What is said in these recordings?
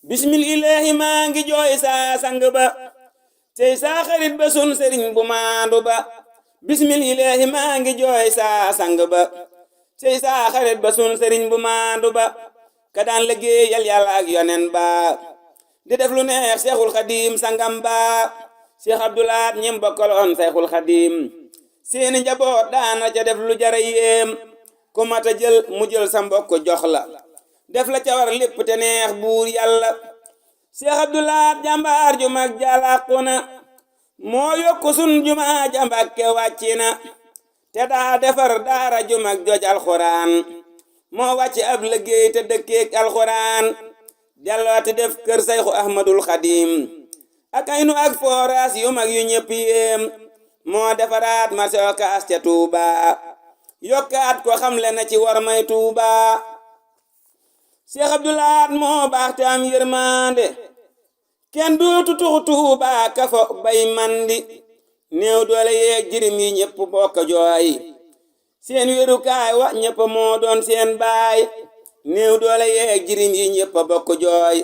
bismillahi maa ngi jooy saa sang ba tey saa xarit ba sun sëriñ bu maandu ba bismillahi maa ngi jooy saa sang ba tey saa xarit ba sun sëriñ bu maandu ba ka daan liggéeyal yàlla ak yonen ba di def lu neex seexul xadim sangam ba seex abdulaat ñim bokkaloon seexul xadim seeni njaboot daana ca def lu jara yéem ku mata jël mu jël sa mbokk jox la def la ca war lépp te neex buur yàlla seex abdulaat jàmbaar ju mag jalàqu na moo yokku sun jumaa ja Mbàkke wàcci na te daa defar daara ju mag joj alxuraan moo wàcc ab liggéey te dëkkeek alxuraan dellooti def kër sayxu ahmadul xadim ak aynu ak fooraas yu mag yu ñëpp yéem moo defaraat marché Ocass ca Tuuba yokkaat ko xamle na ci war may Tuuba Seex Abdulaat moo baax te am yërmande kenn dootu tuxu Tuuba kafo bay mandi néew doole yeeg jirim yi ñëpp bokk jooy seen wérukaay wa ñëpp moo doon seen baay néew doole yeeg jirim yi ñëpp bokk jooy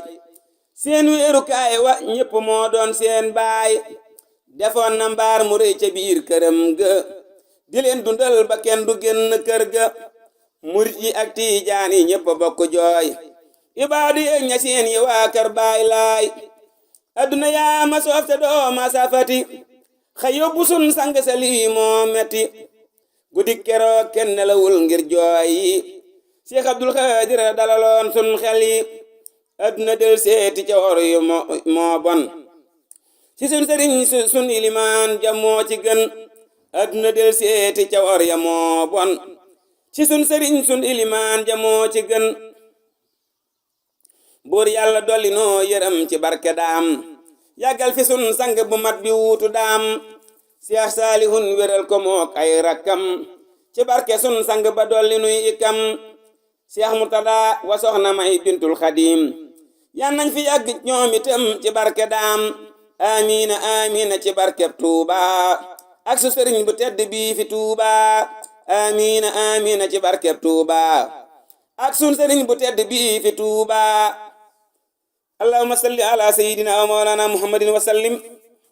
seen wéerukaay wa ñëpp moo doon seen baay defoon na mbaar mu rëy ca biir këram ga di leen dundal ba kenn du génn kër ga murit yi ak tiijaan yi ñëpp bokk jooy ibaadu yeeg ña seen yi waa kër baay laay adduna yaa ma soof te doo ma safati xëy yóbbu sun sang sa lii moo metti guddi keroog kenn nelawul ngir jooy yi Seex Abdul Xaadir dalaloon sun xel yi adduna del seeti ca wor yu moo bon ci sun sëriñ sun ilimaan ja moo ci gën adduna del seeti ca wor ya moo bon ci sun sëriñ sun ilimaan ja moo ci gën buur yàlla dolli noo yërëm ci barke daam yàggal fi sun sang bu mat bi wuutu daam Seex Saalihun wéral ko mook ay rakkam ci barke sun sang ba dolli nuy ikam Seex Murtada wa soxna May bintul Xadim yan nañ fi yàgg ñoom itam ci barke daam amiina amiina ci barkeb Tuuba ak su sëriñ bu tedd bii fi Tuuba amiina amiina ci barkeb Tuuba ak sun sëriñ bu tedd bii fi Tuuba allahumma salli ala sayyidina wa mawlana muhammadin wa sallim